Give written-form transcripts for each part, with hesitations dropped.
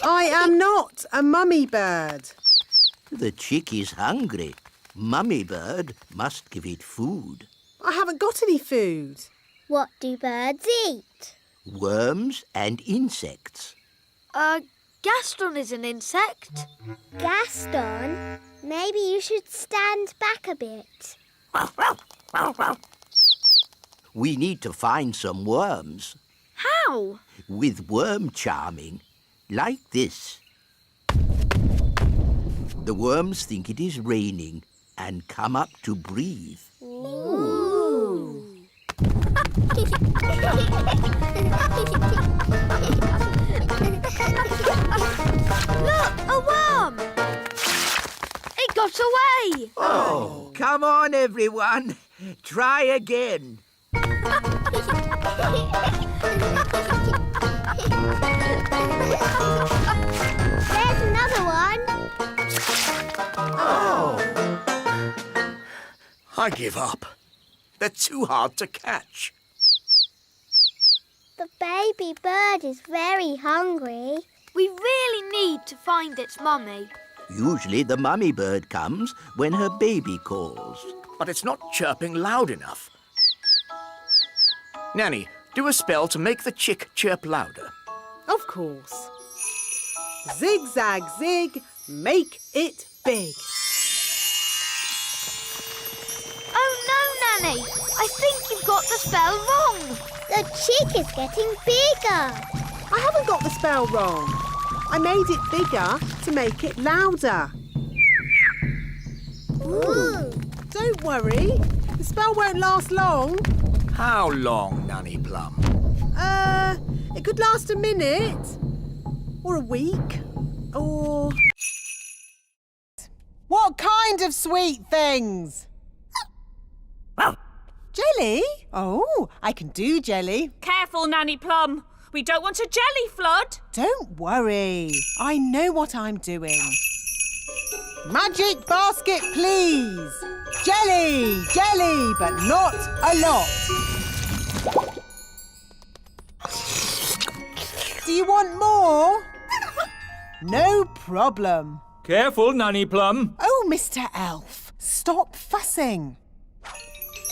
I am not a mummy bird. The chick is hungry. Mummy bird must give it food. I haven't got any food. What do birds eat? Worms and insects. Gaston is an insect. Gaston, maybe you should stand back a bit. We need to find some worms. How? With worm charming, like this. The worms think it is raining and come up to breathe. Ooh. Look, a worm! It got away! Oh, come on, everyone. Try again. There's another one. Oh. I give up. They're too hard to catch. The baby bird is very hungry. We really need to find its mummy. Usually the mummy bird comes when her baby calls. But it's not chirping loud enough. Nanny, do a spell to make the chick chirp louder. Of course. Zig-zag zig, make it big. Oh no, Nanny! I think you've got the spell wrong. The chick is getting bigger. I haven't got the spell wrong. I made it bigger to make it louder. Ooh. Don't worry, the spell won't last long. How long, Nanny Plum? It could last a minute. Or a week. Or... What kind of sweet things? Jelly? Oh, I can do jelly. Careful, Nanny Plum. We don't want a jelly flood. Don't worry. I know what I'm doing. Magic basket, please. Jelly, jelly, but not a lot. Do you want more? No problem. Careful, Nanny Plum. Oh, Mr. Elf, stop fussing.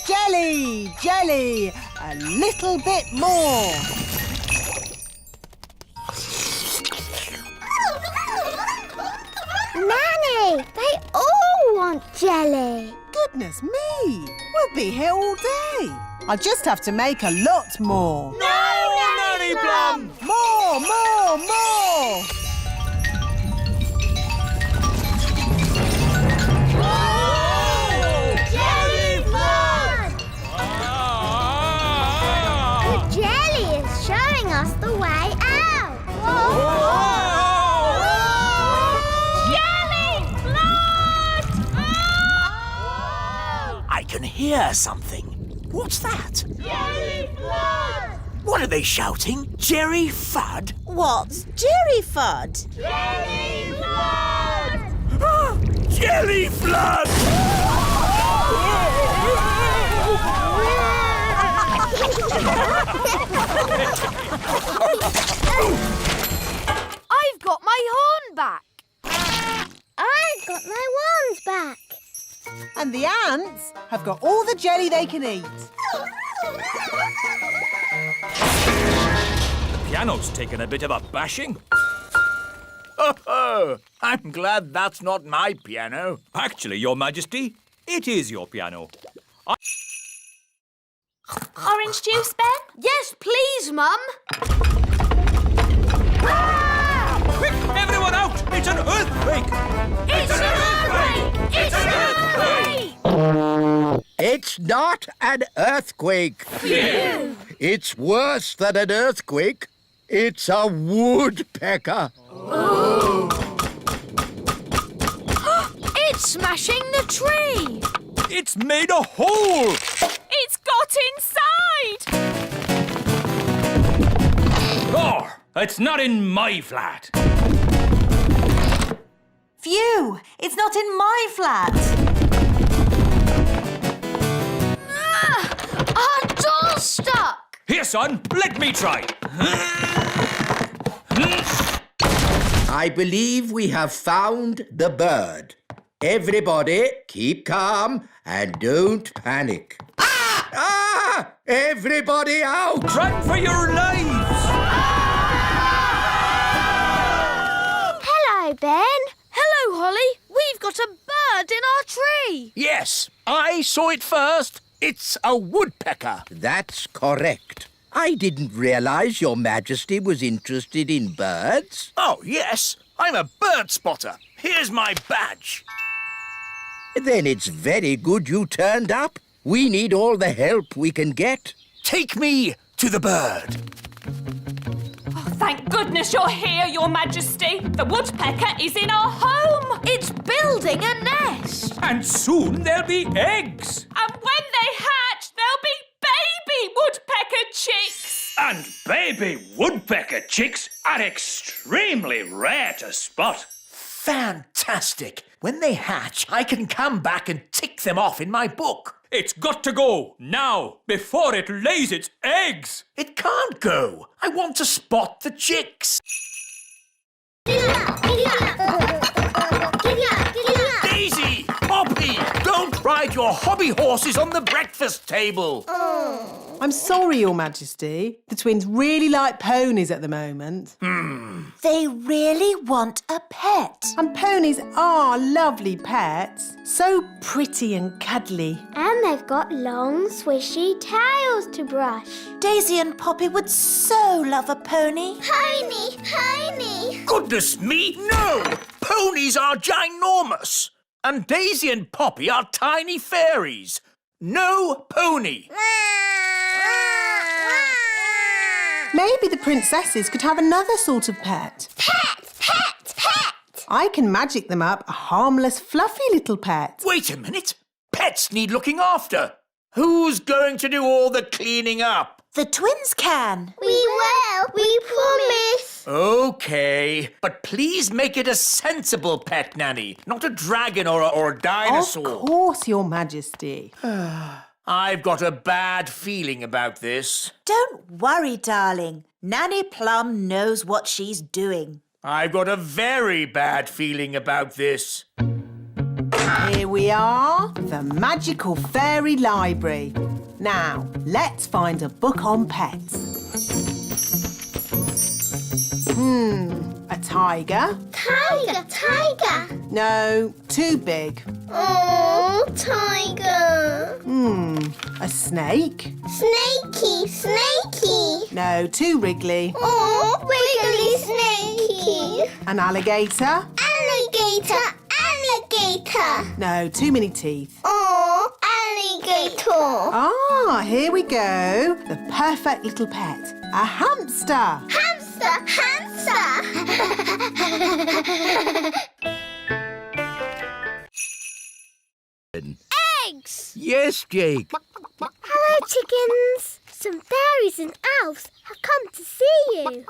Jelly, jelly, a little bit more. Nanny, they all want jelly. Goodness me, we'll be here all day. I'll just have to make a lot more. No, Nanny Plum! More, more, more! Jelly flood! The jelly is showing us the way out. Jelly flood! I can hear something. What's that? Jelly flood! What are they shouting? Jerry Fudd? What's Jerry Fudd? Jelly flood! Jelly Flood! I've got my horn back. I've got my wands back. And the ants have got all the jelly they can eat. The piano's taken a bit of a bashing. Oh, I'm glad that's not my piano. Actually, Your Majesty, it is your piano. Orange juice, Ben? Yes, please, Mum. Quick, everyone out! It's an earthquake! It's an earthquake! It's an earthquake! It's not an earthquake. Phew. It's worse than an earthquake. It's a woodpecker. It's smashing the tree. It's made a hole! It's got inside! Oh, it's not in my flat. Phew! It's not in my flat. Our door's stuck. Here, son, let me try. I believe we have found the bird. Everybody, keep calm and don't panic. Ah! Everybody out! Run for your lives! Hello, Ben. Hello, Holly. We've got a bird in our tree. Yes, I saw it first. It's a woodpecker. That's correct. I didn't realize Your Majesty was interested in birds. Oh, yes, I'm a bird spotter. Here's my badge. Then it's very good you turned up. We need all the help we can get. Take me to the bird. Thank goodness you're here, Your Majesty. The woodpecker is in our home. It's building a nest. And soon there'll be eggs. And when they hatch, there'll be baby woodpecker chicks. And baby woodpecker chicks are extremely rare to spot. Fantastic. When they hatch, I can come back and tick them off in my book. It's got to go now, before it lays its eggs. It can't go. I want to spot the chicks. Daisy! Poppy! Don't ride your hobby horses on the breakfast table. I'm sorry, Your Majesty. The twins really like ponies at the moment. They really want a pet. And ponies are lovely pets. So pretty and cuddly. And they've got long, swishy tails to brush. Daisy and Poppy would so love a pony. Pony, pony. Goodness me, no! Ponies are ginormous. And Daisy and Poppy are tiny fairies. No pony. Maybe the princesses could have another sort of pet. Pet, pet, pet. I can magic them up a harmless, fluffy little pet. Wait a minute. Pets need looking after. Who's going to do all the cleaning up? The twins can. We will. We promise. Okay, but please make it a sensible pet, Nanny, not a dragon or a dinosaur. Of course, Your Majesty. I've got a bad feeling about this. Don't worry, darling. Nanny Plum knows what she's doing. I've got a very bad feeling about this. Here we are, the magical fairy library. Now, let's find a book on pets. A tiger? Tiger, tiger. No, too big. Oh, tiger. A snake? Snakey, snakey. No, too wriggly. Oh, wiggly snakey. An alligator? Alligator, alligator. No, too many teeth. Oh, alligator. Ah, here we go. The perfect little pet. A hamster. Hamster, hamster. Eggs. Yes, Jake. Hello, chickens. Some fairies and elves have come to see you.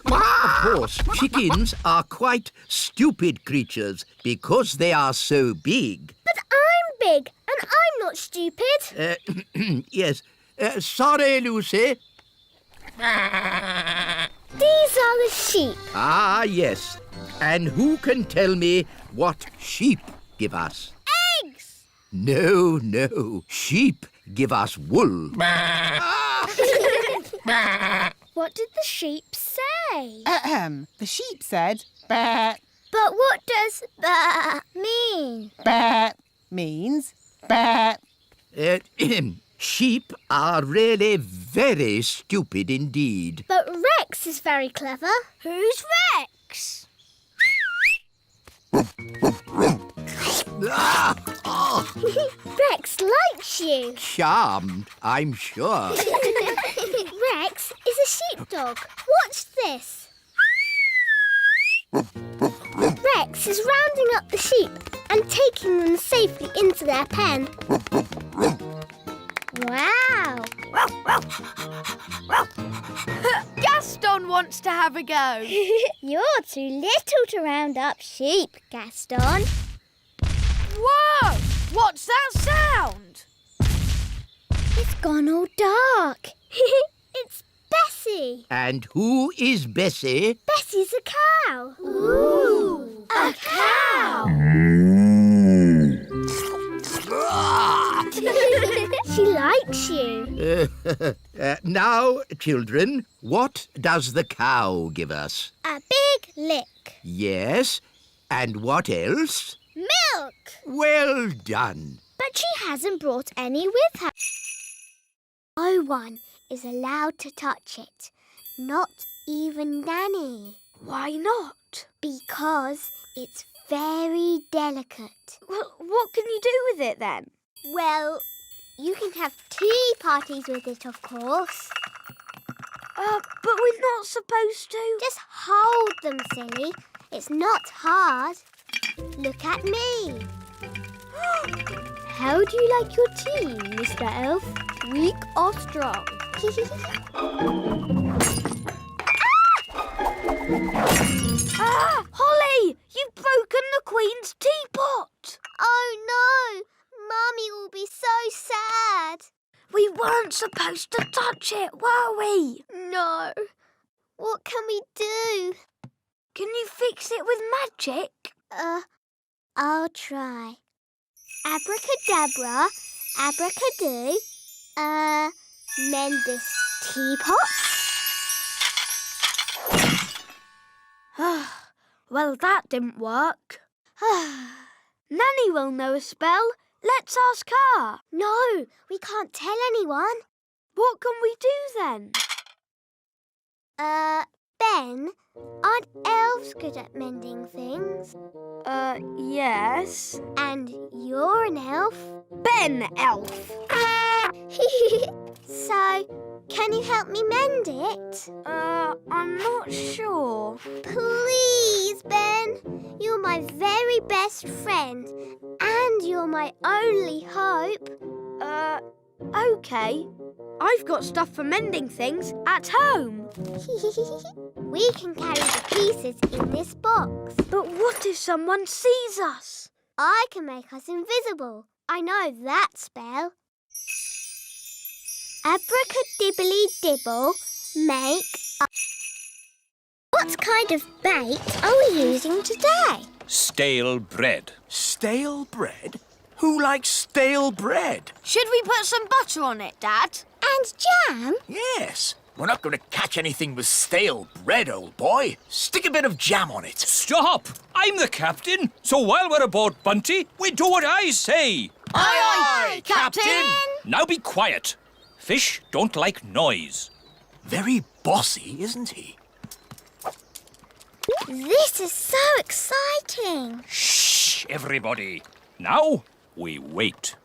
Of course, chickens are quite stupid creatures because they are so big. But I'm big and I'm not stupid. Yes. Sorry, Lucy. These are the sheep. Ah, yes. And who can tell me what sheep give us? Eggs. No. Sheep give us wool. What did the sheep say? The sheep said, "Bah." But what does that mean? Bah means bah. Sheep are really very stupid indeed. But Rex is very clever. Who's Rex? Rex likes you. Charmed, I'm sure. Rex is a sheepdog. Watch this. Rex is rounding up the sheep and taking them safely into their pen. Wow. Gaston wants to have a go. You're too little to round up sheep, Gaston. Whoa! What's that sound? It's gone all dark. It's Bessie. And who is Bessie? Bessie's a cow. Ooh, a cow. She likes you. Now, children, what does the cow give us? A big lick. Yes, and what else? Milk. Well done. But she hasn't brought any with her. No one is allowed to touch it. Not even Nanny. Why not? Because it's very delicate. Well, what can you do with it then? Well, you can have tea parties with it, of course. But we're not supposed to. Just hold them, silly. It's not hard. Look at me. How do you like your tea, Mr. Elf? Weak or strong? Holly! You've broken the Queen's teapot! Oh, no! Mummy will be so sad. We weren't supposed to touch it, were we? No. What can we do? Can you fix it with magic? I'll try. Abracadabra, abracadoo. Mend this teapot. Well, that didn't work. Nanny will know a spell. Let's ask her. No, we can't tell anyone. What can we do then? Ben, aren't elves good at mending things? Yes. And you're an elf? Ben Elf. So, can you help me mend it? I'm not sure. Please, Ben. You're my very best friend. And you're my only hope. OK. I've got stuff for mending things at home. We can carry the pieces in this box. But what if someone sees us? I can make us invisible. I know that spell. Abracadibbly-dibble, make a... What kind of bait are we using today? Stale bread. Stale bread? Who likes stale bread? Should we put some butter on it, Dad? And jam? Yes. We're not going to catch anything with stale bread, old boy. Stick a bit of jam on it. Stop! I'm the captain, so while we're aboard Bunty, we do what I say. Aye, aye, Captain! Now be quiet. Fish don't like noise. Very bossy, isn't he? This is so exciting. Shh, everybody. Now we wait.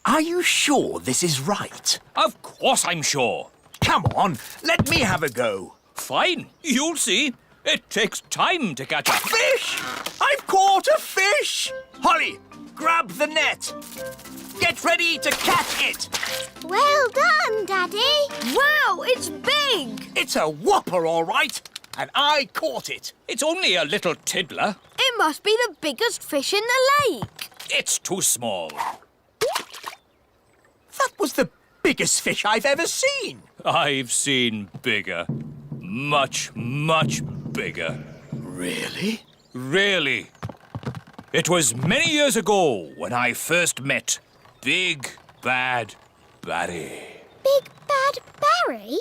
Are you sure this is right? Of course I'm sure. Come on, let me have a go. Fine, you'll see. It takes time to catch a Fish! I've caught a fish! Holly, grab the net. Get ready to catch it. Well done, Daddy. Wow, it's big! It's a whopper, all right. And I caught it. It's only a little tiddler. It must be the biggest fish in the lake. It's too small. That was the biggest fish I've ever seen. I've seen bigger. Much, much bigger. Really? Really. It was many years ago when I first met Big Bad Barry. Big Bad Barry?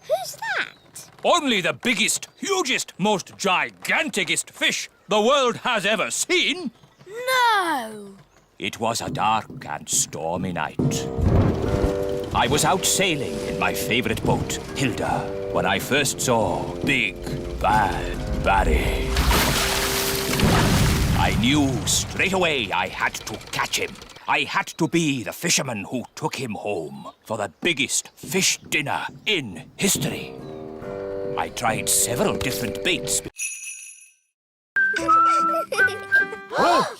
Who's that? Only the biggest, hugest, most giganticest fish the world has ever seen. No! It was a dark and stormy night. I was out sailing in my favourite boat, Hilda, when I first saw Big Bad Barry. I knew straight away I had to catch him. I had to be the fisherman who took him home for the biggest fish dinner in history. I tried several different baits. Oh,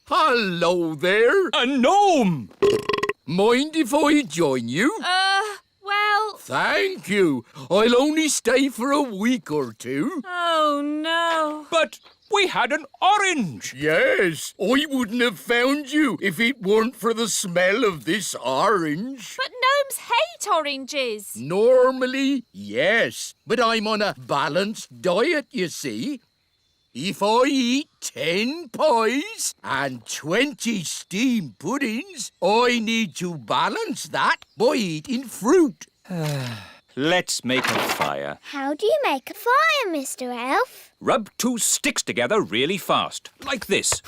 hello there. A gnome! Mind if I join you? Well, Thank you. I'll only stay for a week or two. oh no. But We had an orange. Yes, I wouldn't have found you if it weren't for the smell of this orange. But gnomes hate oranges. Normally, yes, but I'm on a balanced diet, you see. If I eat 10 pies and 20 steamed puddings, I need to balance that by eating fruit. Let's make a fire. How do you make a fire, Mr. Elf? Rub 2 sticks together really fast, like this.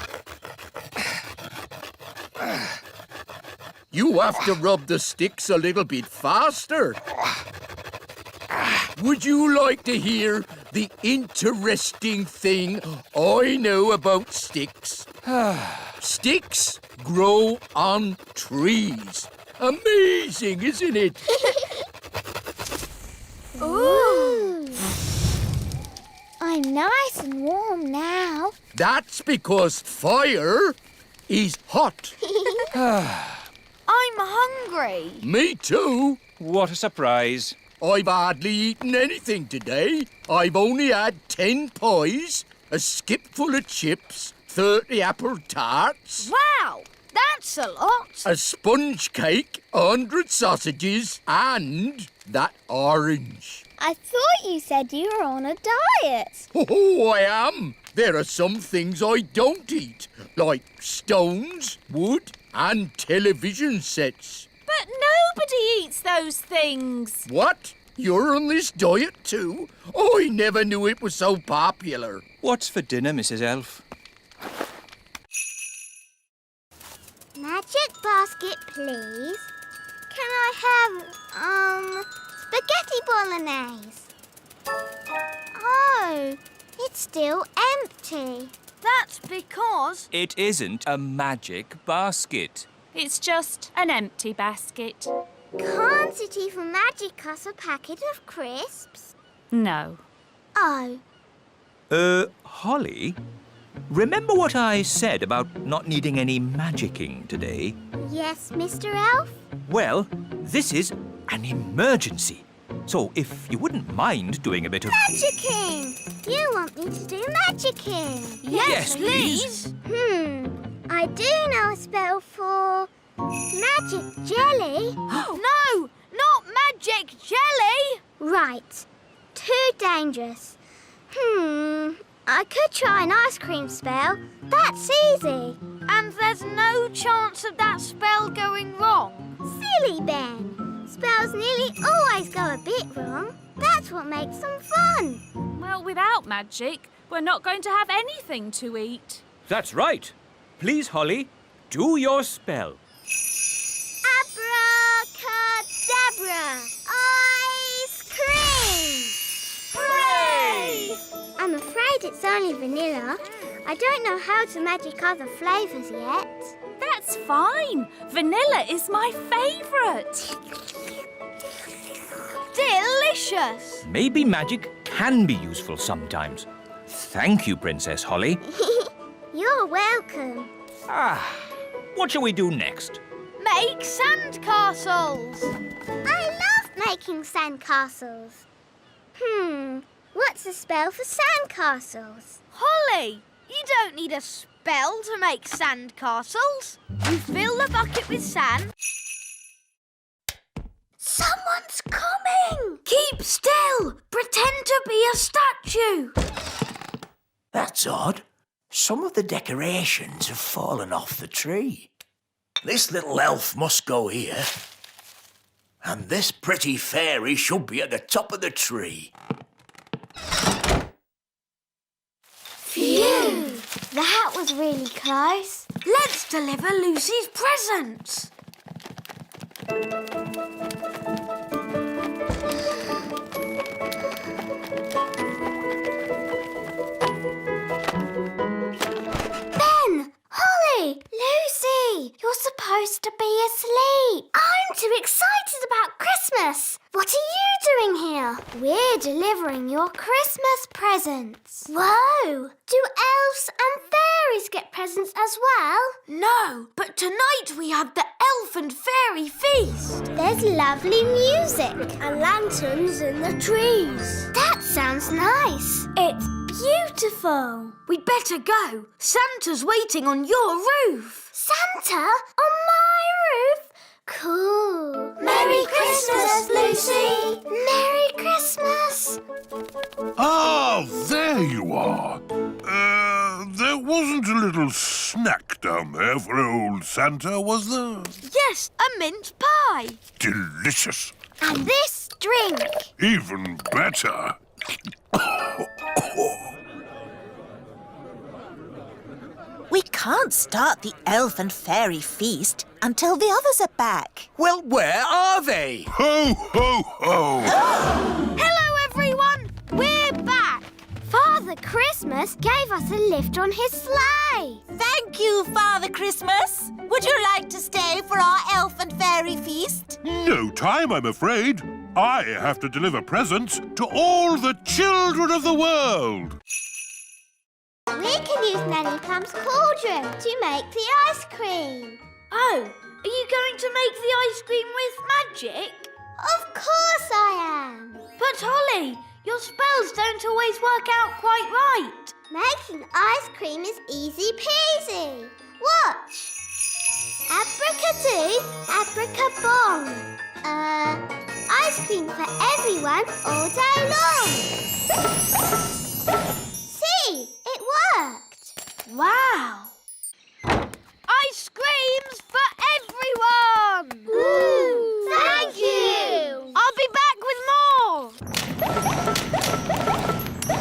You have to rub the sticks a little bit faster. Would you like to hear the interesting thing I know about sticks? Sticks grow on trees. Amazing, isn't it? Ooh. I'm nice and warm now. That's because fire is hot. I'm hungry. Me too. What a surprise. I've hardly eaten anything today. I've only had 10 pies, a skip full of chips, 30 apple tarts, Wow, that's a lot. a sponge cake, 100 sausages, and that orange. I thought you said you were on a diet. Oh, I am. There are some things I don't eat, like stones, wood, and television sets. But nobody eats those things. What? You're on this diet too? I never knew it was so popular. What's for dinner, Mrs. Elf? Magic basket, please. Can I have, spaghetti bolognese? Oh, it's still empty. That's because... It isn't a magic basket. It's just an empty basket. Can't it even magic us a packet of crisps? No. Oh, Holly? Remember what I said about not needing any magicking today? yes, Mr. Elf? Well, this is an emergency. So if you wouldn't mind doing a bit of... Magicking! You want me to do magicking? Yes, please. I do know a spell for magic jelly. No, not magic jelly. Right, too dangerous. I could try an ice cream spell. That's easy. And there's no chance of that spell going wrong. Silly Ben. Spells nearly always go a bit wrong. That's what makes them fun. Well, without magic, we're not going to have anything to eat. That's right. Please, Holly, do your spell. Abracadabra! Ice cream! Hooray! I'm afraid it's only vanilla. I don't know how to magic other flavours yet. That's fine. Vanilla is my favourite. Delicious. Maybe magic can be useful sometimes. Thank you, Princess Holly. You're welcome. What shall we do next? Make sandcastles. I love making sandcastles. What's a spell for sandcastles? Holly, you don't need a spell to make sandcastles. You fill the bucket with sand. Someone's coming! Keep still. Pretend to be a statue. That's odd. Some of the decorations have fallen off the tree. This little elf must go here. And this pretty fairy should be at the top of the tree. Phew! That was really close. Let's deliver Lucy's presents. Ben! Holly! Lucy! You're supposed to be asleep. I'm too excited about Christmas. What are you doing here? We're delivering your Christmas presents. Whoa! Do elves and fairies get presents as well? No, but tonight we have the elf and fairy feast. There's lovely music. And lanterns in the trees. That sounds nice. It's beautiful. we'd better go. Santa's waiting on your roof. Santa? On my roof? Cool. Merry Christmas, Lucy. Merry Christmas. Ah, there you are. There wasn't a little snack down there for old Santa, was there? Yes, a mince pie. Delicious. And this drink. Even better. We can't start the elf and fairy feast until the others are back. Well, where are they? Ho, ho, ho! Hello, everyone. We're back. Father Christmas gave us a lift on his sleigh. Thank you, Father Christmas. Would you like to stay for our elf and fairy feast? No time, I'm afraid. I have to deliver presents to all the children of the world. We can use Nanny Plum's cauldron to make the ice cream. Oh, are you going to make the ice cream with magic? Of course I am. But Holly, your spells don't always work out quite right. Making ice cream is easy peasy. Watch. Abracadoo, abracabong. Ice cream for everyone all day long. See, it worked. Wow. Ice creams for everyone! Ooh, thank you. I'll be back with more.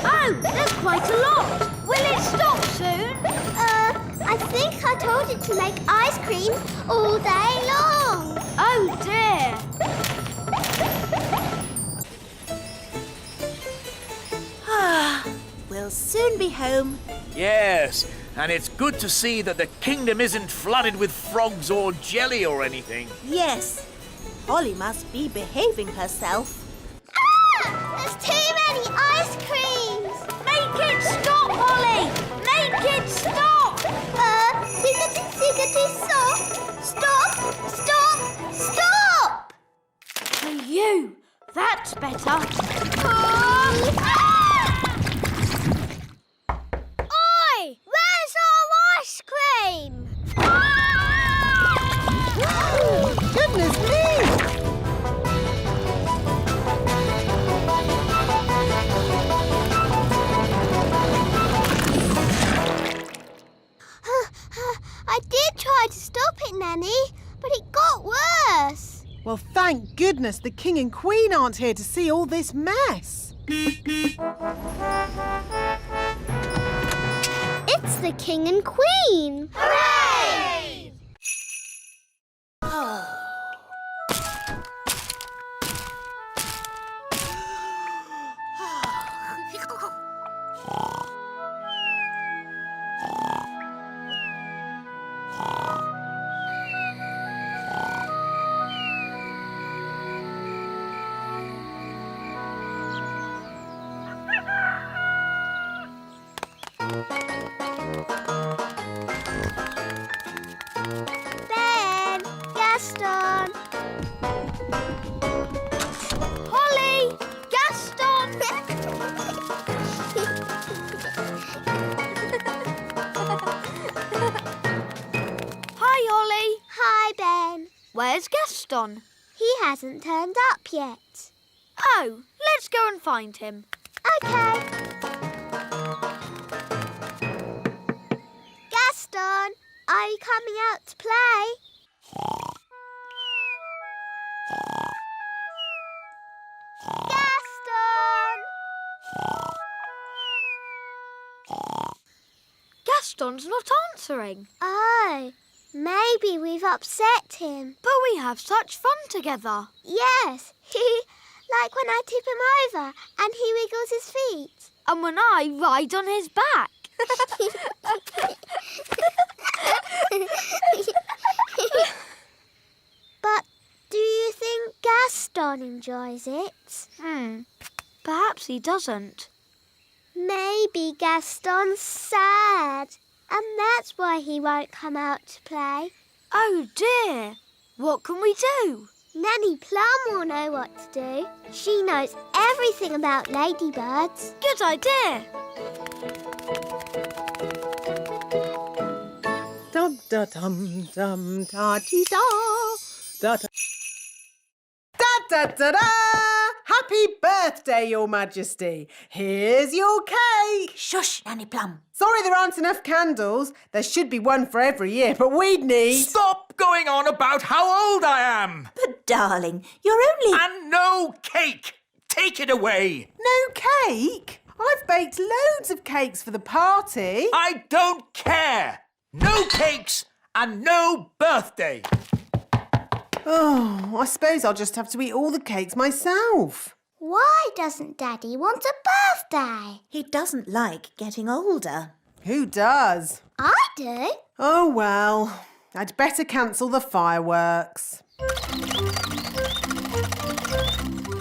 Oh, there's quite a lot. Will it stop soon? I think I told it to make ice cream all day long. Oh, dear. We'll soon be home. Yes, and it's good to see that the kingdom isn't flooded with frogs or jelly or anything. Yes, Holly must be behaving herself. Ah! There's too many ice creams. Make it stop, Holly! Make it stop! Ziggity, stop! Stop! Stop! Stop! For you. That's better. Oi! Where's our ice cream? Goodness me! I did try to stop it, Nanny, but it got worse. Well, thank goodness the King and Queen aren't here to see all this mess. It's the King and Queen. Hooray! Ben, Gaston. Holly! Gaston! Hi, Holly. Hi, Ben. Where's Gaston? He hasn't turned up yet. Oh, let's go and find him. Okay. Gaston, are you coming out to play? Gaston! Gaston's not answering. Oh, maybe we've upset him. But we have such fun together. Yes, like when I tip him over and he wiggles his feet. And when I ride on his back. But do you think Gaston enjoys it? Perhaps he doesn't. Maybe Gaston's sad, and that's why he won't come out to play. Oh dear. What can we do? Nanny Plum will know what to do. She knows everything about ladybirds. Good idea. Da dum dum da dee da. Da da da da da. Happy birthday, Your Majesty. Here's your cake. Shush, Nanny Plum. Sorry there aren't enough candles. There should be one for every year, but we'd need... Stop going on about how old I am! But, darling, you're only... And no cake! Take it away! No cake? I've baked loads of cakes for the party. I don't care! No cakes and no birthday! Oh, I suppose I'll just have to eat all the cakes myself. Why doesn't Daddy want a birthday? He doesn't like getting older. Who does? I do. Oh, well, I'd better cancel the fireworks.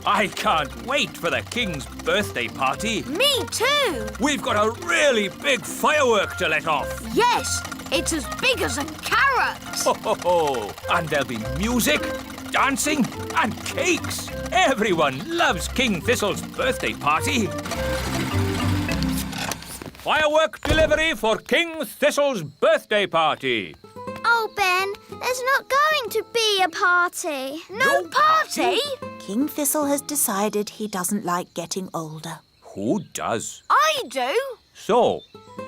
I can't wait for the King's birthday party. Me too. We've got a really big firework to let off. Yes, it's as big as a carrot. Ho, ho, ho. And there'll be music, dancing and cakes. Everyone loves King Thistle's birthday party. Firework delivery for King Thistle's birthday party. Oh, Ben, there's not going to be a party. No party? King Thistle has decided he doesn't like getting older. Who does? I do. So,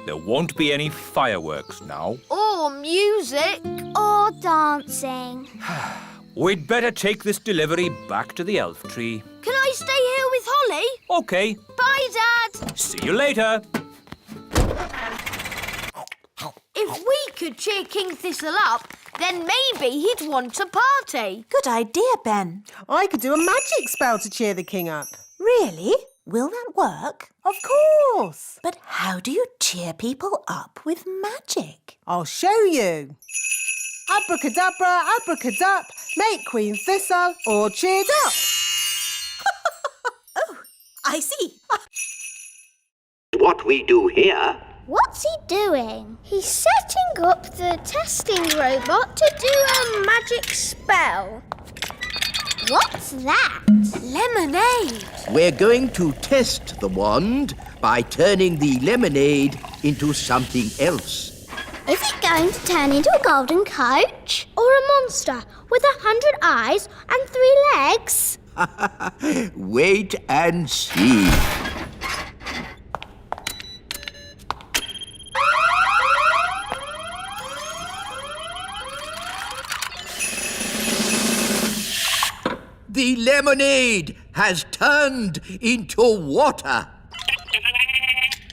there won't be any fireworks now. Or music. Or dancing. We'd better take this delivery back to the elf tree. Can I stay here with Holly? OK. Bye, Dad. See you later. If we could cheer King Thistle up, then maybe he'd want a party. Good idea, Ben. I could do a magic spell to cheer the king up. Really? Will that work? Of course. But how do you cheer people up with magic? I'll show you. Abracadabra, abracadup, make Queen Thistle all cheered up. Oh, I see. What we do here? What's he doing? He's setting up the testing robot to do a magic spell. What's that? Lemonade. We're going to test the wand by turning the lemonade into something else. Is it going to turn into a golden coach? Or a monster with 100 eyes and 3 legs? Wait and see. The lemonade has turned into water.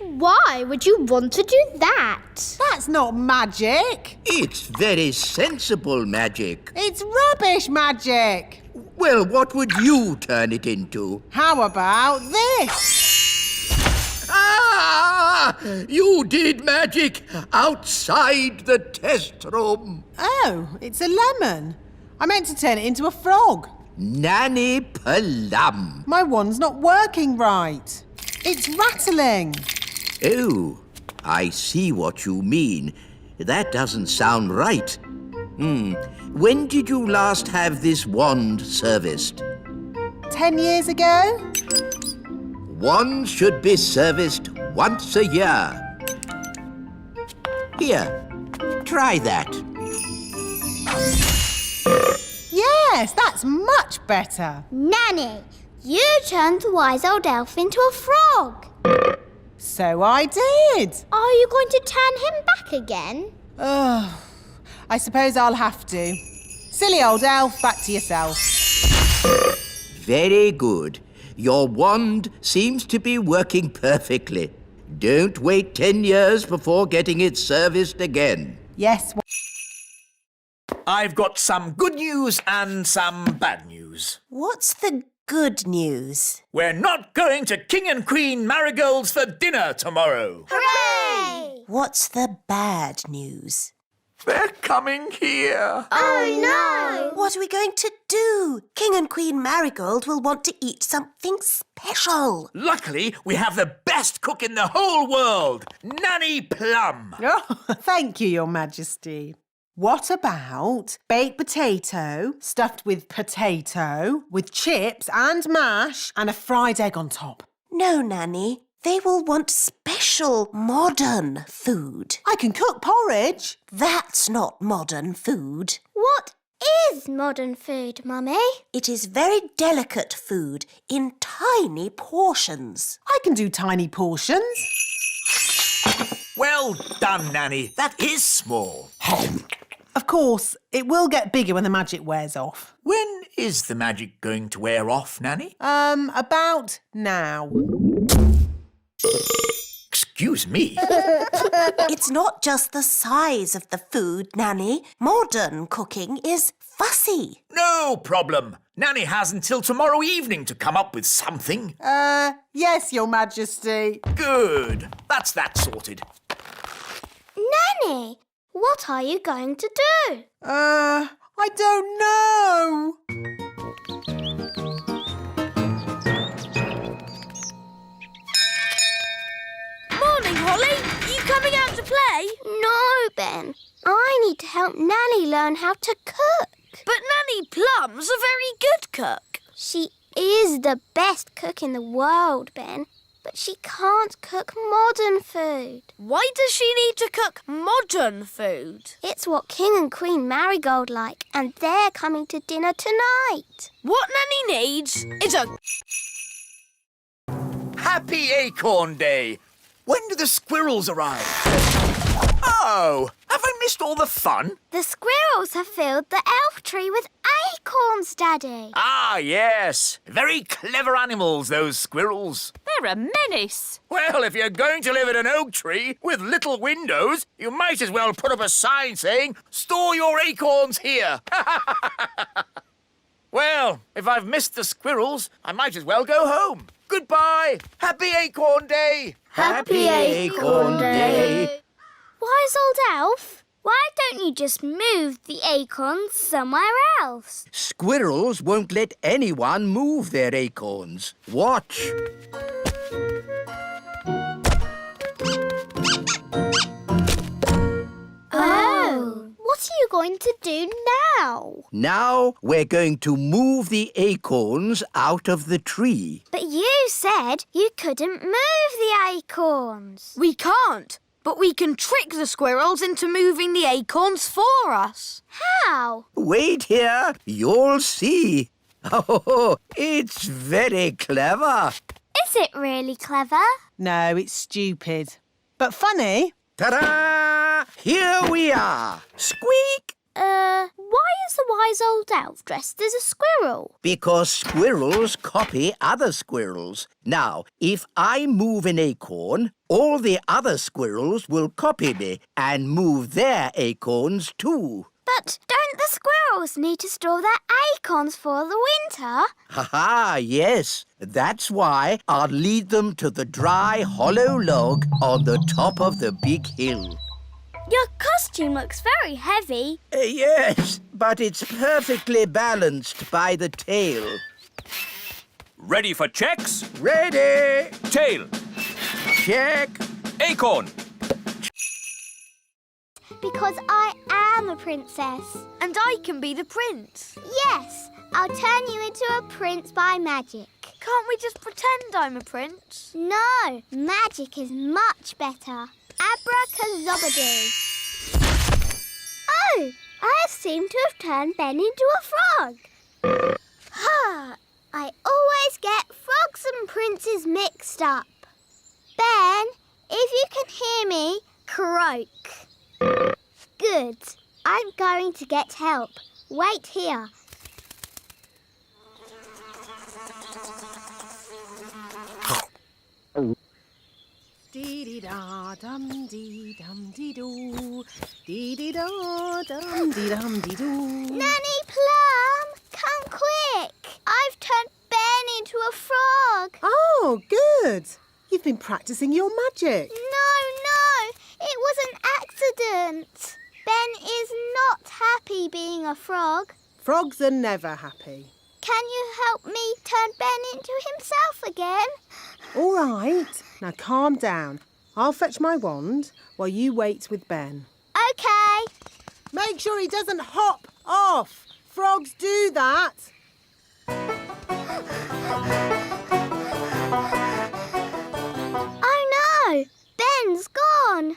Why would you want to do that? That's not magic. It's very sensible magic. It's rubbish magic. Well, what would you turn it into? How about this? Ah! You did magic outside the test room. Oh, it's a lemon. I meant to turn it into a frog. Nanny Plum. My wand's not working right. It's rattling. Oh, I see what you mean. That doesn't sound right. When did you last have this wand serviced? 10 years ago? Wands should be serviced once a year. Here, try that. Yes, that's much better. Nanny, you turned the wise old elf into a frog. So I did. Are you going to turn him back again? Ugh, I suppose I'll have to. Silly old elf, back to yourself. Very good. Your wand seems to be working perfectly. Don't wait 10 years before getting it serviced again. Yes. I've got some good news and some bad news. What's the good news? We're not going to King and Queen Marigold's for dinner tomorrow. Hooray! What's the bad news? They're coming here. Oh no! What are we going to do? King and Queen Marigold will want to eat something special. Luckily, we have the best cook in the whole world, Nanny Plum. Oh, thank you, Your Majesty. What about baked potato stuffed with potato, with chips and mash and a fried egg on top? No, Nanny. They will want special modern food. I can cook porridge. That's not modern food. What is modern food, Mummy? It is very delicate food in tiny portions. I can do tiny portions. Well done, Nanny. That is small. Of course, it will get bigger when the magic wears off. When is the magic going to wear off, Nanny? About now. Excuse me. It's not just the size of the food, Nanny. Modern cooking is fussy. No problem. Nanny has until tomorrow evening to come up with something. Yes, Your Majesty. Good. That's that sorted. Nanny, what are you going to do? I don't know. Morning, Holly. You coming out to play? No, Ben. I need to help Nanny learn how to cook. But Nanny Plum's a very good cook. She is the best cook in the world, Ben. But she can't cook modern food. Why does she need to cook modern food? It's what King and Queen Marigold like, and they're coming to dinner tonight. What Nanny needs is a... Happy Acorn Day. When do the squirrels arrive? Oh, have I missed all the fun? The squirrels have filled the elf tree with acorns, Daddy. Ah, yes. Very clever animals, those squirrels. They're a menace. Well, if you're going to live in an oak tree with little windows, you might as well put up a sign saying, "Store your acorns here." Well, if I've missed the squirrels, I might as well go home. Goodbye. Happy Acorn Day. Happy Acorn Day. Wise old elf, why don't you just move the acorns somewhere else? Squirrels won't let anyone move their acorns. Watch. Oh. What are you going to do now? Now we're going to move the acorns out of the tree. But you said you couldn't move the acorns. We can't, but we can trick the squirrels into moving the acorns for us. How? Wait here, you'll see. Oh, it's very clever. Is it really clever? No, it's stupid. But funny. Ta-da! Here we are. Squeak! Why is the wise old elf dressed as a squirrel? Because squirrels copy other squirrels. Now, if I move an acorn, all the other squirrels will copy me and move their acorns too. But don't the squirrels need to store their acorns for the winter? Ha-ha, yes. That's why I'll lead them to the dry, hollow log on the top of the big hill. Your costume looks very heavy. Yes, but it's perfectly balanced by the tail. Ready for checks? Ready? Tail. Check. Acorn. Because I am a princess. And I can be the prince. Yes, I'll turn you into a prince by magic. Can't we just pretend I'm a prince? No, magic is much better. Abracazobadoo. Oh, I seem to have turned Ben into a frog. I always get frogs and princes mixed up. Ben, if you can hear me, croak. Good. I'm going to get help. Wait here. Dee-dee-da-dum-dee-dum-dee-doo. Dee-dee-da-dum-dee-dum-dee-doo. Nanny Plum, come quick. I've turned Ben into a frog. Oh, good. You've been practicing your magic. No, it was an accident. Ben is not happy being a frog. Frogs are never happy. Can you help me turn Ben into himself again? All right. Now calm down. I'll fetch my wand while you wait with Ben. OK. Make sure he doesn't hop off. Frogs do that. gone.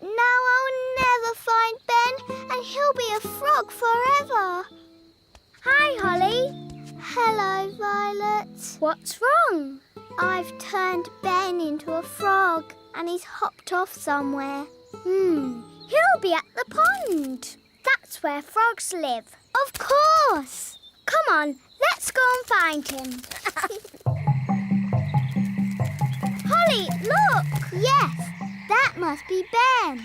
Now I'll never find Ben, and he'll be a frog forever. Hi, Holly. Hello, Violet. What's wrong? I've turned Ben into a frog, and he's hopped off somewhere. He'll be at the pond. That's where frogs live. Of course. Come on, let's go and find him. Holly, look! Yes, that must be Ben.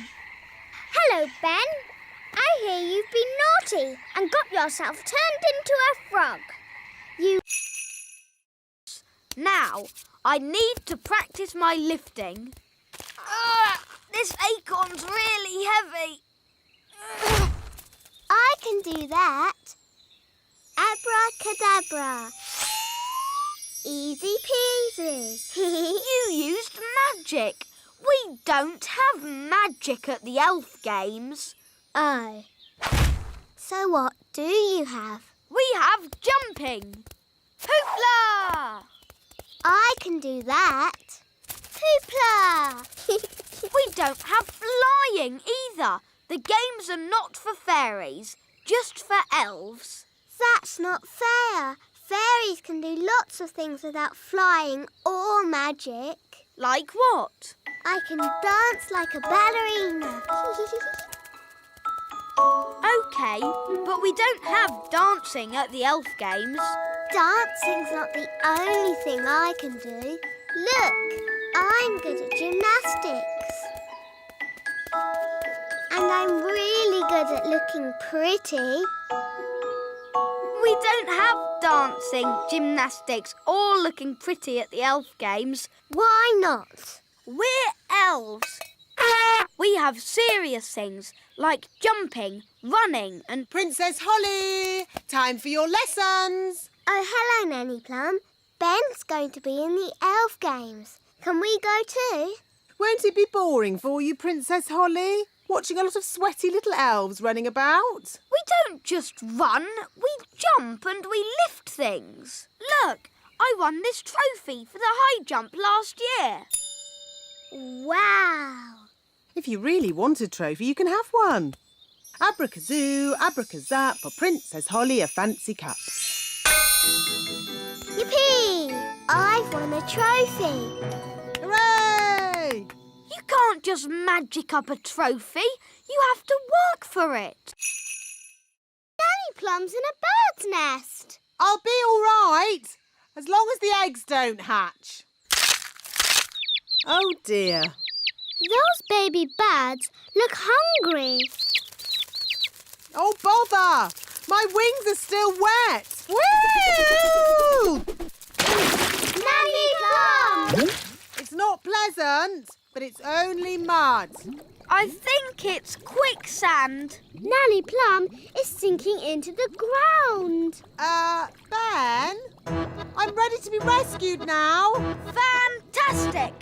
Hello, Ben. I hear you've been naughty and got yourself turned into a frog. Now, I need to practice my lifting. This acorn's really heavy. I can do that. Abracadabra. Easy peasy. You used magic. We don't have magic at the elf games. Oh. So what do you have? We have jumping. Hoopla! I can do that. Hoopla! We don't have flying either. The games are not for fairies, just for elves. That's not fair. Fairies can do lots of things without flying or magic. Like what? I can dance like a ballerina. OK, but we don't have dancing at the elf games. Dancing's not the only thing I can do. Look, I'm good at gymnastics. And I'm really good at looking pretty. We don't have dancing, gymnastics or looking pretty at the elf games. Why not? We're elves. We have serious things like jumping, running and... Princess Holly, time for your lessons. Oh, hello, Nanny Plum. Ben's going to be in the elf games. Can we go too? Won't it be boring for you, Princess Holly? Watching a lot of sweaty little elves running about? We don't just run, we jump and we lift things. Look, I won this trophy for the high jump last year. Wow. If you really want a trophy, you can have one. Abracazoo, abracazap, for Princess Holly a fancy cup. Yippee! I've won a trophy. Hooray! You can't just magic up a trophy. You have to work for it. Nanny Plum's in a bird's nest. I'll be all right, as long as the eggs don't hatch. Oh, dear. Those baby birds look hungry. Oh, bother! My wings are still wet. Woo! Nanny Plum! It's not pleasant, but it's only mud. I think it's quicksand. Nanny Plum is sinking into the ground. Ben? I'm ready to be rescued now. Fantastic!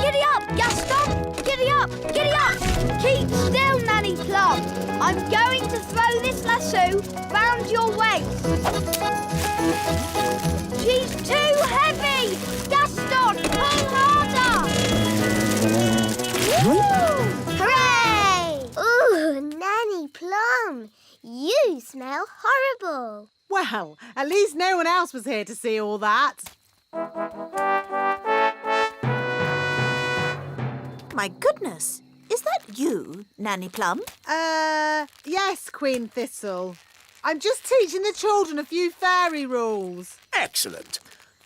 Giddy up, Gaston! Giddy up! Giddy up! Keep still, Nanny Plum. I'm going to throw this lasso round your waist. She's too heavy! Gaston, pull harder! Woo! Hooray! Ooh, Nanny Plum, you smell horrible. Well, at least no one else was here to see all that. My goodness, is that you, Nanny Plum? Yes, Queen Thistle. I'm just teaching the children a few fairy rules. Excellent.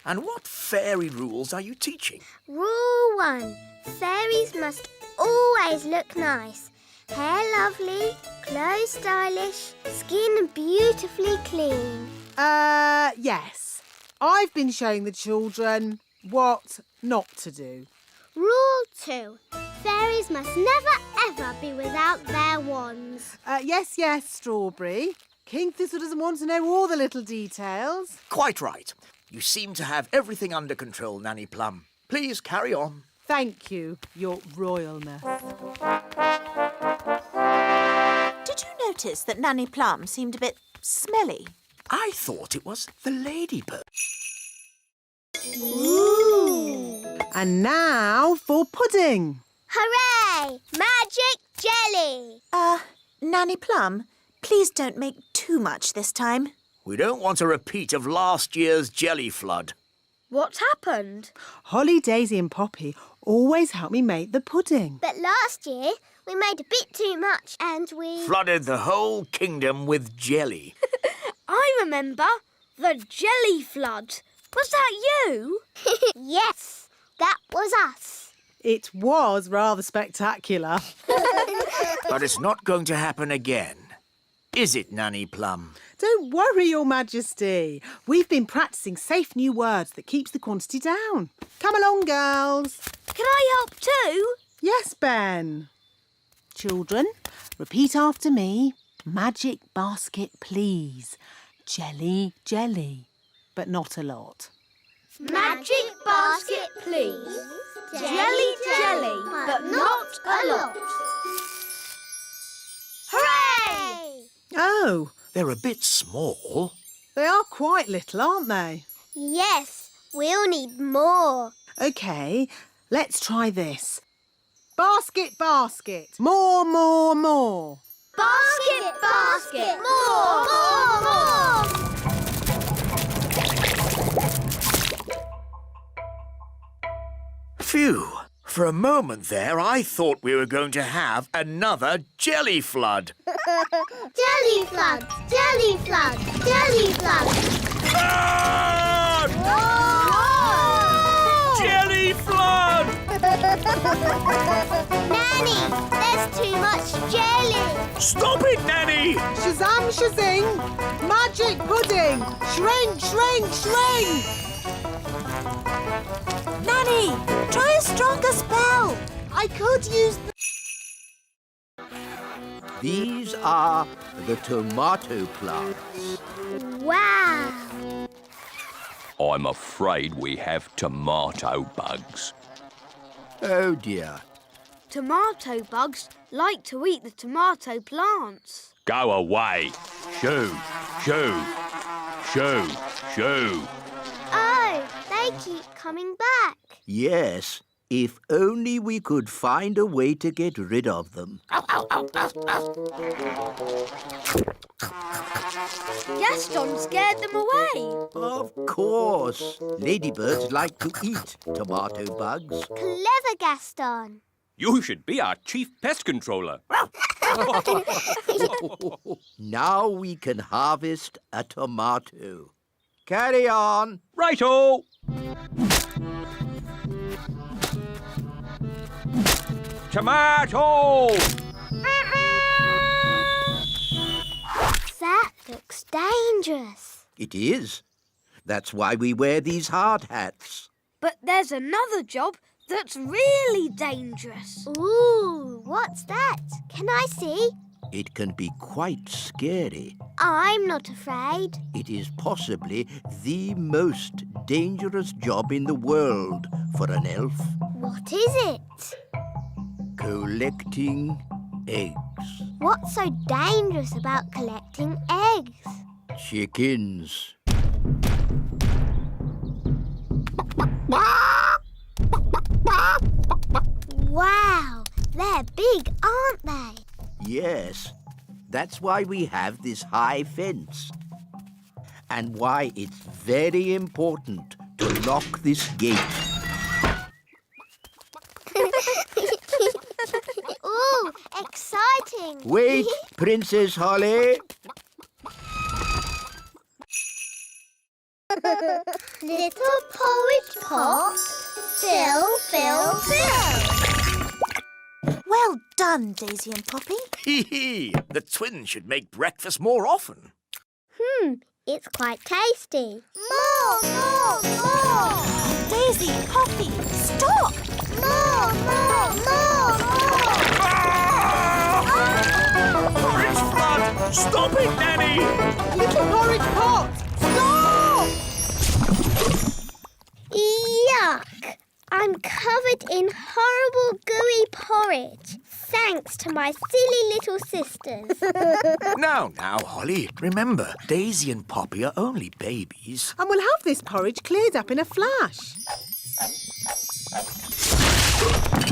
And what fairy rules are you teaching? Rule 1. Fairies must always look nice. Hair lovely, clothes stylish, skin beautifully clean. Yes. I've been showing the children what not to do. Rule 2. Fairies must never ever be without their wands. Yes, Strawberry. King Thistle doesn't want to know all the little details. Quite right. You seem to have everything under control, Nanny Plum. Please carry on. Thank you, Your Royalness. Did you notice that Nanny Plum seemed a bit smelly? I thought it was the ladybird. Ooh. And now for pudding. Hooray! Magic jelly! Nanny Plum, please don't make too much this time. We don't want a repeat of last year's jelly flood. What's happened? Holly, Daisy and Poppy always help me make the pudding. But last year, we made a bit too much and we... Flooded the whole kingdom with jelly. I remember. The jelly flood. Was that you? Yes, that was us. It was rather spectacular. But it's not going to happen again. Is it, Nanny Plum? Don't worry, Your Majesty. We've been practising safe new words that keeps the quantity down. Come along, girls. Can I help too? Yes, Ben. Children, repeat after me. Magic basket, please. Jelly, jelly. But not a lot. Magic basket, please. Jelly, jelly, but not a lot. Hooray! Oh, They're a bit small. they are quite little, aren't they? Yes, we'll need more. OK, let's try this. Basket, basket. More, more, more. Basket, basket, more, more, more. Phew. For a moment there, I thought we were going to have another jelly flood. Jelly flood, jelly flood, jelly flood. Flood! Jelly flood! Nanny, there's too much jelly. Stop it, Nanny! Shazam, shazing. Magic pudding. Shrink, shrink, shrink. Nanny, try a stronger spell. I could use... These are the tomato plants. Wow. I'm afraid we have tomato bugs. Oh dear. Tomato bugs like to eat the tomato plants. Go away. Shoo, shoo, shoo, shoo. Oh, they keep coming back. Yes, if only we could find a way to get rid of them. Gaston scared them away. Of course. Ladybirds like to eat tomato bugs. Clever Gaston. You should be our chief pest controller. Now we can harvest a tomato. Carry on. Righto! Tomato! That looks dangerous. It is. That's why we wear these hard hats. But there's another job that's really dangerous. Ooh, what's that? Can I see? It can be quite scary. I'm not afraid. It is possibly the most dangerous job in the world for an elf. What is it? Collecting eggs. What's so dangerous about collecting eggs? Chickens. Wow, they're big, aren't they? Yes, that's why we have this high fence. And why it's very important to lock this gate. Ooh, exciting. Wait, Princess Holly. Little porridge pot, fill, fill, fill. Well done, Daisy and Poppy. Hee hee! The twins should make breakfast more often. It's quite tasty. More, more, more. Daisy, Poppy, stop! More, more, more, more. Porridge flood! Stop it, Nanny! Little porridge pot! Stop! Yuck! I'm covered in horrible gooey porridge. Thanks to my silly little sisters. Now, Holly, remember, Daisy and Poppy are only babies. And we'll have this porridge cleared up in a flash.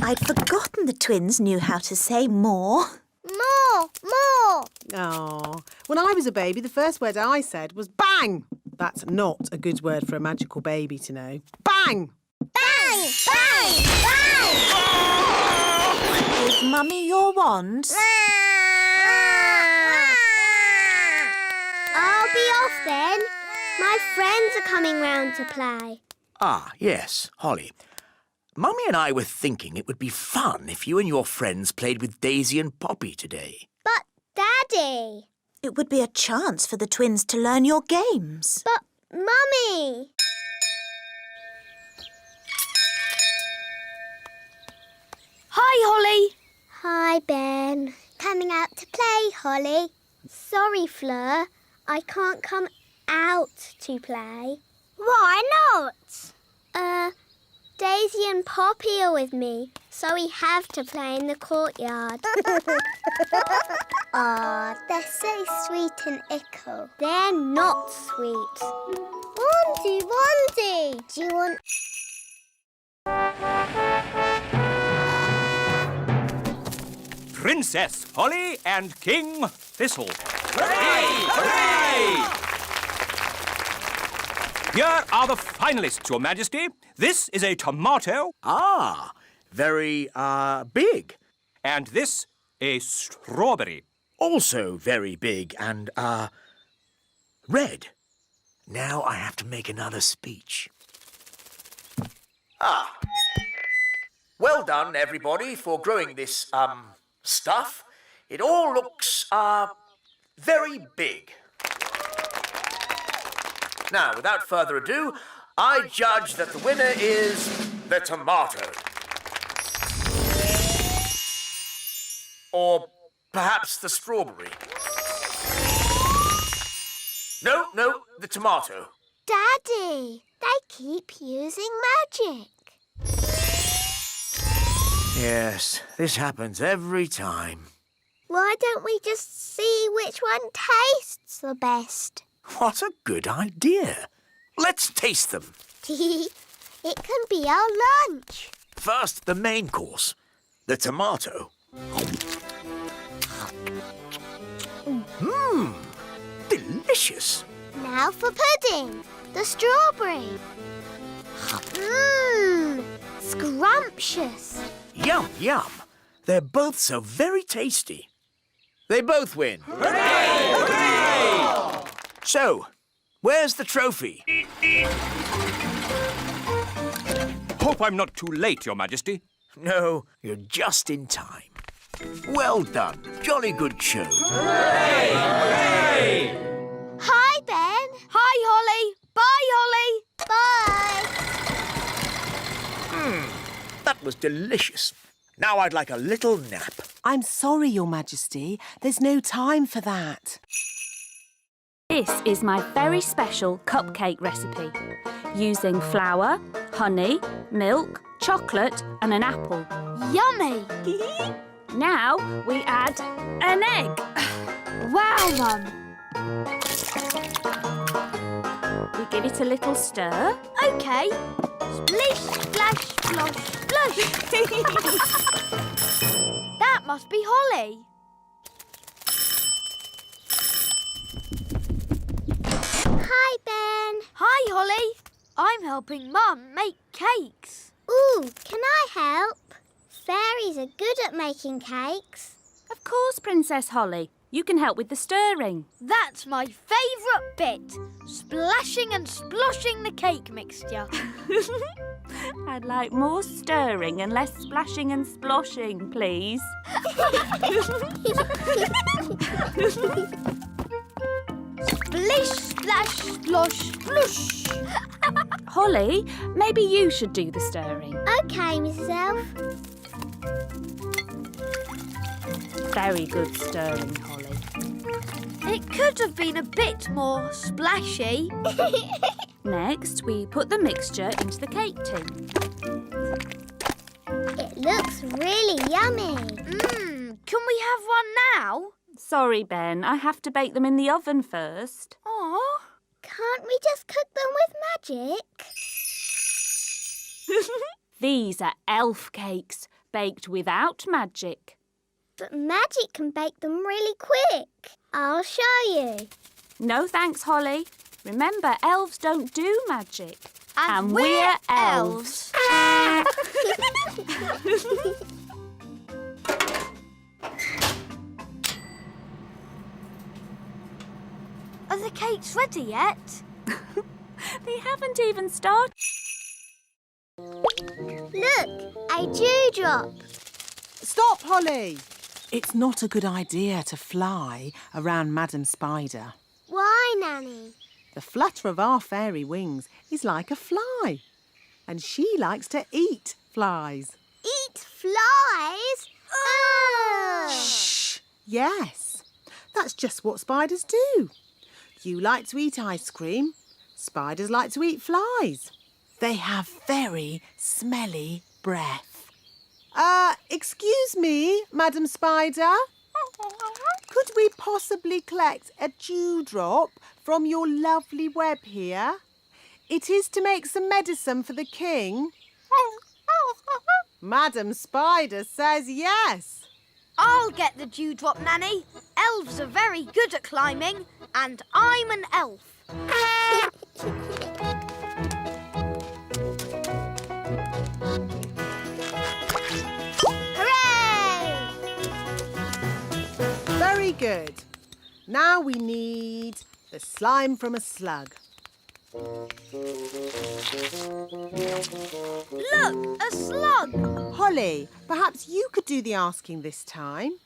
I'd forgotten the twins knew how to say more. More, more. Oh, when I was a baby, the first word I said was bang. That's not a good word for a magical baby to know. Bang! Bang, bang, bang. Give Mummy your wand. I'll be off then. My friends are coming round to play. Ah, yes, Holly. Mummy and I were thinking it would be fun if you and your friends played with Daisy and Poppy today. But, Daddy. It would be a chance for the twins to learn your games. But, Mummy. Hi, Holly. Hi, Ben. Coming out to play, Holly. Sorry, Fleur. I can't come out to play. Why not? Daisy and Poppy are with me, so we have to play in the courtyard. Aw, they're so sweet and ickle. They're not sweet. Wandy, Wandy, do you want... Princess Holly and King Thistle. Hooray! Hooray! Here are the finalists, Your Majesty. This is a tomato. Ah, very, big. And this, a strawberry. Also very big and, red. Now I have to make another speech. Ah. Well done, everybody, for growing this, stuff. It all looks, very big. Now, without further ado, I judge that the winner is the tomato. Or perhaps the strawberry. No, the tomato. Daddy, they keep using magic. Yes, this happens every time. Why don't we just see which one tastes the best? What a good idea. Let's taste them. It can be our lunch. First, the main course, the tomato. Mmm, delicious. Now for pudding, the strawberry. Mmm, scrumptious. Yum, yum. They're both so very tasty. They both win. Hooray! Hooray! So, where's the trophy? Hope I'm not too late, Your Majesty. No, you're just in time. Well done. Jolly good show. Hooray! Hooray! Hi, Ben. Hi, Holly. Bye, Holly. Bye. That was delicious. Now I'd like a little nap. I'm sorry, Your Majesty. There's no time for that. This is my very special cupcake recipe, using flour, honey, milk, chocolate and an apple. Yummy. Now we add an egg. Wow, Mum. We give it a little stir. OK. Splish, splash, splosh, splosh. That must be Holly. Hi, Ben. Hi, Holly. I'm helping Mum make cakes. Ooh, can I help? Fairies are good at making cakes. Of course, Princess Holly. You can help with the stirring. That's my favourite bit. Splashing and sploshing the cake mixture. I'd like more stirring and less splashing and sploshing, please. Splish, splash, splosh, splush. Holly, maybe you should do the stirring. OK, Mrs Elf. Very good stirring, Holly. It could have been a bit more splashy. Next, we put the mixture into the cake tin. It looks really yummy. Can we have one now? Sorry, Ben, I have to bake them in the oven first. Aw. Can't we just cook them with magic? These are elf cakes, baked without magic. But magic can bake them really quick. I'll show you. No thanks, Holly. Remember, elves don't do magic. And we're elves. Are the cakes ready yet? They haven't even started. Look, a dewdrop. Stop, Holly! It's not a good idea to fly around Madam Spider. Why, Nanny? The flutter of our fairy wings is like a fly. And she likes to eat flies. Eat flies? Ugh! Shh! Yes, that's just what spiders do. You like to eat ice cream. Spiders like to eat flies. They have very smelly breath. Excuse me, Madam Spider. Could we possibly collect a dewdrop from your lovely web here? It is to make some medicine for the king. Madam Spider says yes. I'll get the dewdrop, Nanny. Elves are very good at climbing, and I'm an elf. Hooray! Very good. Now we need the slime from a slug. Look, a slug. Holly, perhaps you could do the asking this time.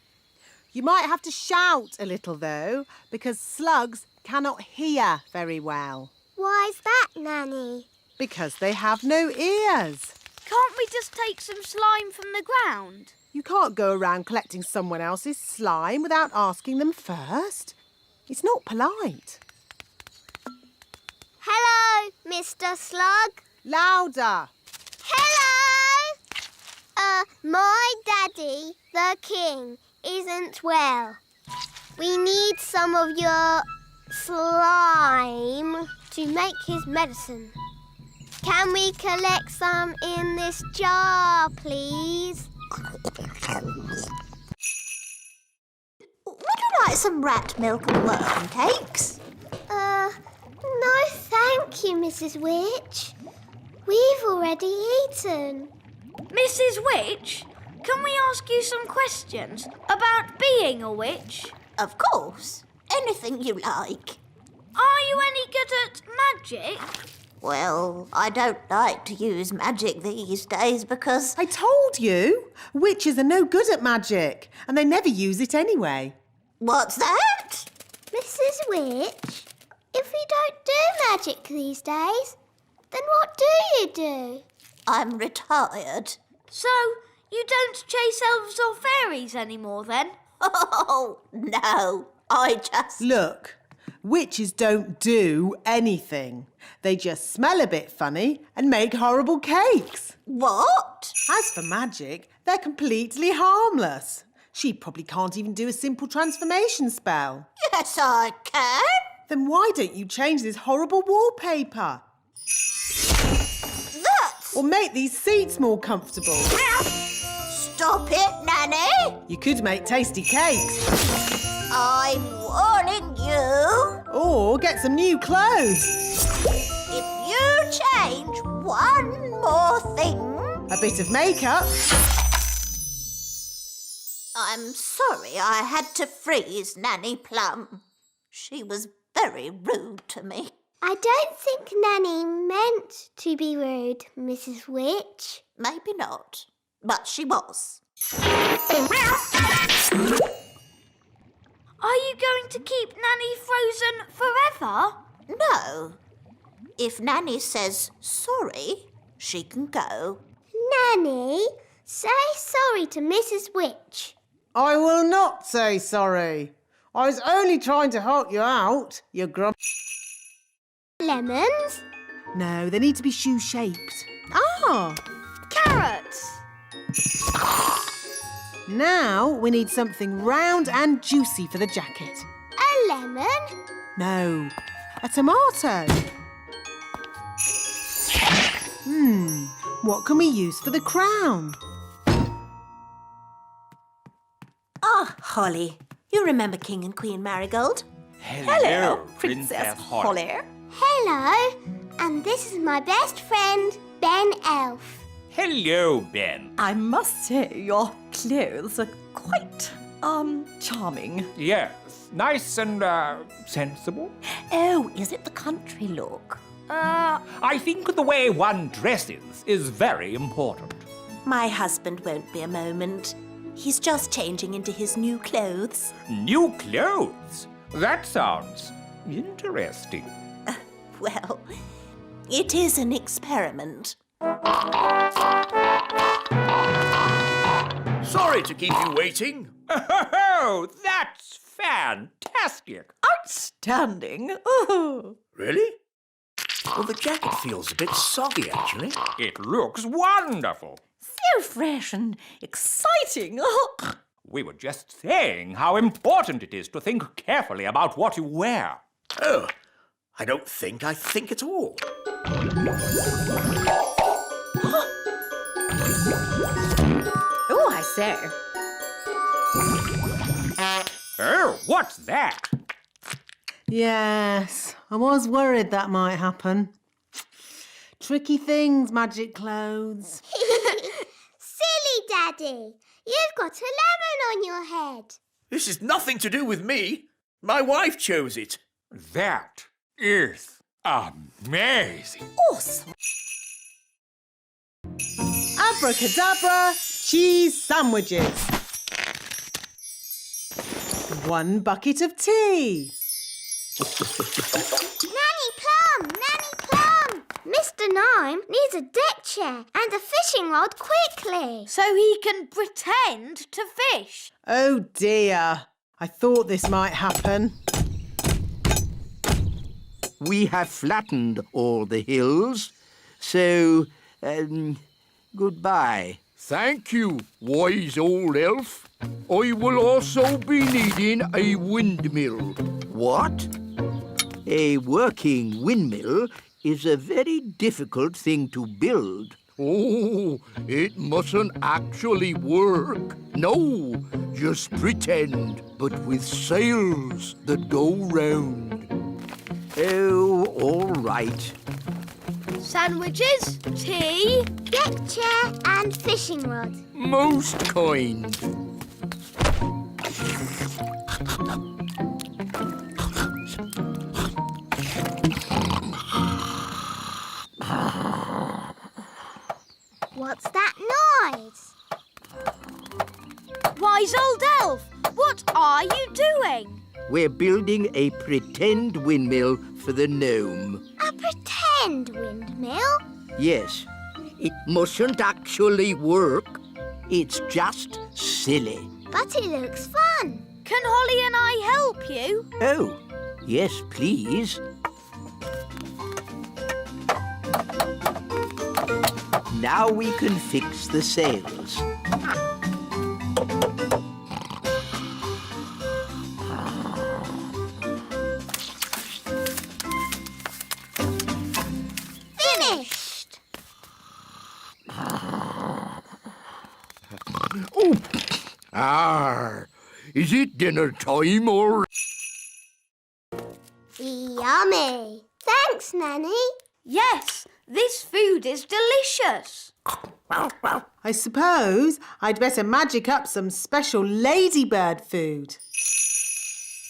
You might have to shout a little, though, because slugs cannot hear very well. Why's that, Nanny? Because they have no ears. Can't we just take some slime from the ground? You can't go around collecting someone else's slime without asking them first. It's not polite. Hello, Mr. Slug. Louder. Hello! My daddy, the king, isn't well. We need some of your slime to make his medicine. Can we collect some in this jar, please? Would you like some rat milk and worm cakes? No thank you, Mrs. Witch. We've already eaten. Mrs. Witch, can we ask you some questions about being a witch? Of course. Anything you like. Are you any good at magic? Well, I don't like to use magic these days because... I told you. Witches are no good at magic, and they never use it anyway. What's that? Mrs. Witch, if we don't do magic these days, then what do you do? I'm retired. So, you don't chase elves or fairies anymore then? Oh, no. I just... Look, witches don't do anything. They just smell a bit funny and make horrible cakes. What? As for magic, they're completely harmless. She probably can't even do a simple transformation spell. Yes, I can. Then why don't you change this horrible wallpaper? That's... Or make these seats more comfortable. Stop it, Nanny. You could make tasty cakes. I'm warning you. Or get some new clothes. If you change one more thing... A bit of makeup. I'm sorry I had to freeze Nanny Plum. She was very rude to me. I don't think Nanny meant to be rude, Mrs. Witch. Maybe not, but she was. Are you going to keep Nanny frozen forever? No. If Nanny says sorry, she can go. Nanny, say sorry to Mrs. Witch. I will not say sorry. I was only trying to help you out, you grump. Lemons? No, they need to be shoe-shaped. Ah! Carrots! Now we need something round and juicy for the jacket. A lemon? No, a tomato. What can we use for the crown? Holly. You remember King and Queen Marigold? Hello, Princess Holly. Hello, and this is my best friend, Ben Elf. Hello, Ben. I must say your clothes are quite, charming. Yes, nice and, sensible. Oh, is it the country look? I think the way one dresses is very important. My husband won't be a moment. He's just changing into his new clothes. New clothes? That sounds interesting. Well, it is an experiment. Sorry to keep you waiting. Oh, that's fantastic. Outstanding. Oh. Really? Well, the jacket feels a bit soggy, actually. It looks wonderful. So fresh and exciting. Oh. We were just saying how important it is to think carefully about what you wear. Oh, I don't think I think at all. Oh, I say. Oh, what's that? Yes, I was worried that might happen. Tricky things, magic clothes. Silly Daddy, you've got a lemon on your head. This is nothing to do with me. My wife chose it. That is amazing. Awesome. Abracadabra, cheese sandwiches. 1 bucket of tea. Nanny Plum, Nanny Plum. Mr. Gnome needs a deck chair and a fishing rod quickly. So he can pretend to fish. Oh dear, I thought this might happen. We have flattened all the hills, so, goodbye. Thank you, wise old elf. I will also be needing a windmill. What? A working windmill is a very difficult thing to build. Oh, it mustn't actually work. No, just pretend, but with sails that go round. Oh, all right. Sandwiches, tea. Deck chair and fishing rod. Most kind. What's that noise? Wise old elf, what are you doing? We're building a pretend windmill for the gnome. A pretend windmill? Yes, it mustn't actually work. It's just silly. But it looks fun. Can Holly and I help you? Oh, yes, please. Now we can fix the sails. Finished. Oh, is it dinner time or... Yummy. Thanks, Nanny. Yes, this food is delicious. I suppose I'd better magic up some special ladybird food.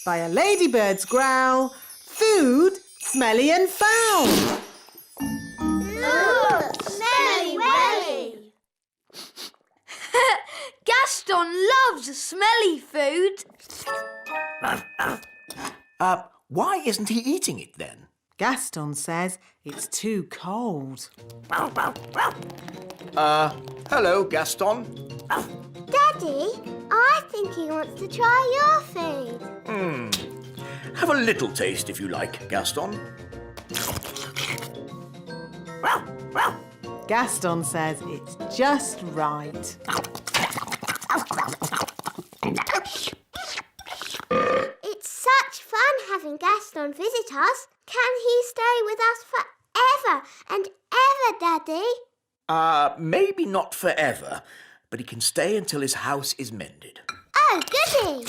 By a ladybird's growl, food smelly and foul. Ooh, smelly welly. Gaston loves smelly food. Why isn't he eating it then? Gaston says it's too cold. Hello, Gaston. Daddy, I think he wants to try your food. Have a little taste if you like, Gaston. Gaston says it's just right. It's such fun having Gaston visit us. Can he stay with us forever and ever, Daddy? Maybe not forever, but he can stay until his house is mended. Oh, goody!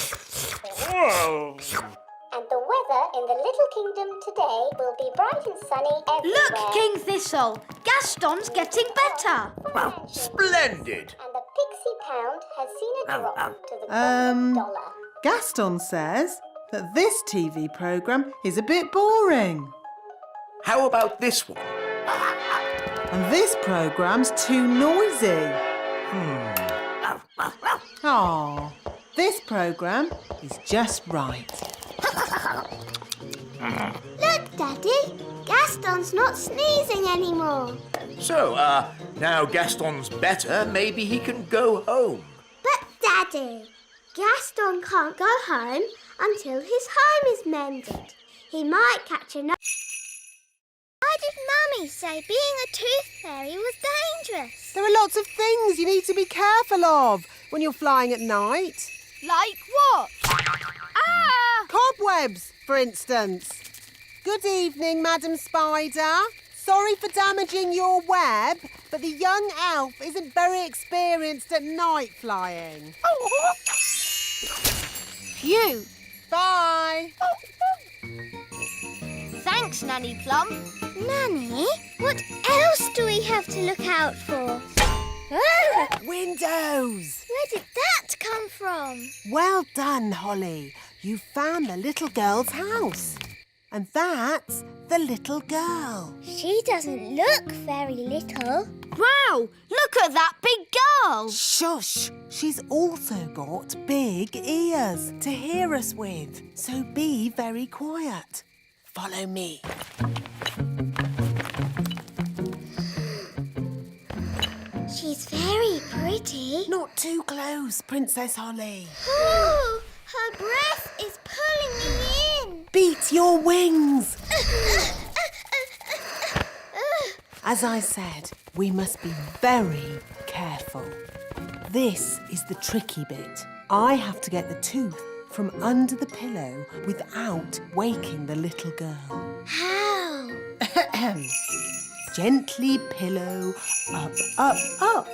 And the weather in the Little Kingdom today will be bright and sunny everywhere. Look, King Thistle! Gaston's getting better. Well, splendid. And the Pixie Pound has seen a drop to the $1. Gaston says that this TV programme is a bit boring. How about this one? And this programme's too noisy. Aw, this programme is just right. Look, Daddy. Gaston's not sneezing anymore. So, now Gaston's better, maybe he can go home. But, Daddy, Gaston can't go home until his home is mended. He might catch another... Why did Mummy say being a tooth fairy was dangerous? There are lots of things you need to be careful of when you're flying at night. Like what? Ah! Cobwebs, for instance. Good evening, Madam Spider. Sorry for damaging your web, but the young elf isn't very experienced at night flying. Phew! Bye. Thanks, Nanny Plum. Nanny, what else do we have to look out for? Oh, Windows. where did that come from? Well done, Holly. You found the little girl's house. And that's the little girl. She doesn't look very little. Wow! Look at that big girl! Shush! She's also got big ears to hear us with. So be very quiet. Follow me. She's very pretty. Not too close, Princess Holly. Oh, her breath is pulling me in. Beat your wings. As I said, we must be very careful. This is the tricky bit. I have to get the tooth from under the pillow without waking the little girl. How? Gently pillow up, up, up.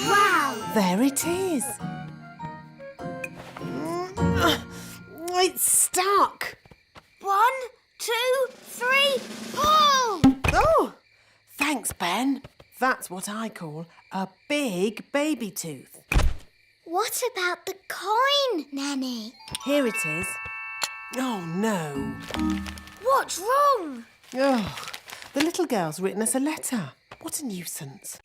Wow! There it is. It's stuck. 1, 2, 3, pull! Oh, thanks, Ben. That's what I call a big baby tooth. What about the coin, Nanny? Here it is. Oh, no. What's wrong? Oh, the little girl's written us a letter. What a nuisance.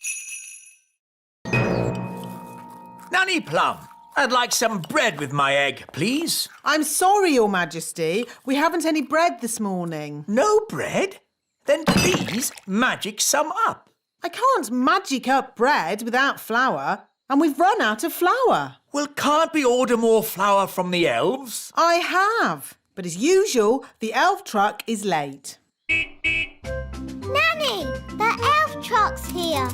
Nanny Plum, I'd like some bread with my egg, please. I'm sorry, Your Majesty. We haven't any bread this morning. No bread? Then please magic some up. I can't magic up bread without flour, and we've run out of flour. Well, can't we order more flour from the elves? I have, but as usual, the elf truck is late. Nanny, the elf truck's here.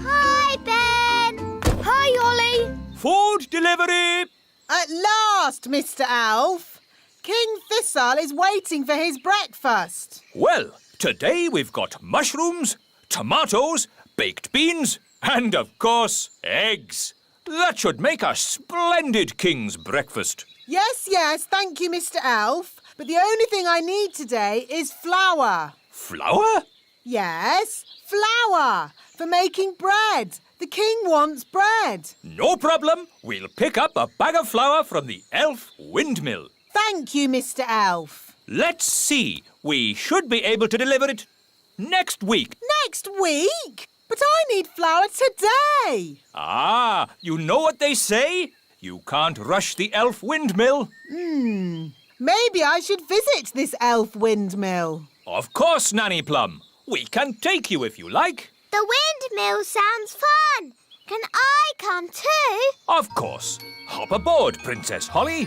Hi, Ben. Hi, Ollie. Food delivery! At last, Mr. Elf. King Thistle is waiting for his breakfast. Well, today we've got mushrooms, tomatoes, baked beans, and of course, eggs. That should make a splendid king's breakfast. Yes, thank you, Mr. Elf. But the only thing I need today is flour. Flour? Yes, flour for making bread. The king wants bread. No problem. We'll pick up a bag of flour from the elf windmill. Thank you, Mr. Elf. Let's see. We should be able to deliver it next week. Next week? But I need flour today. Ah, you know what they say? You can't rush the elf windmill. Maybe I should visit this elf windmill. Of course, Nanny Plum. We can take you if you like. The windmill sounds fun. Can I come too? Of course. Hop aboard, Princess Holly.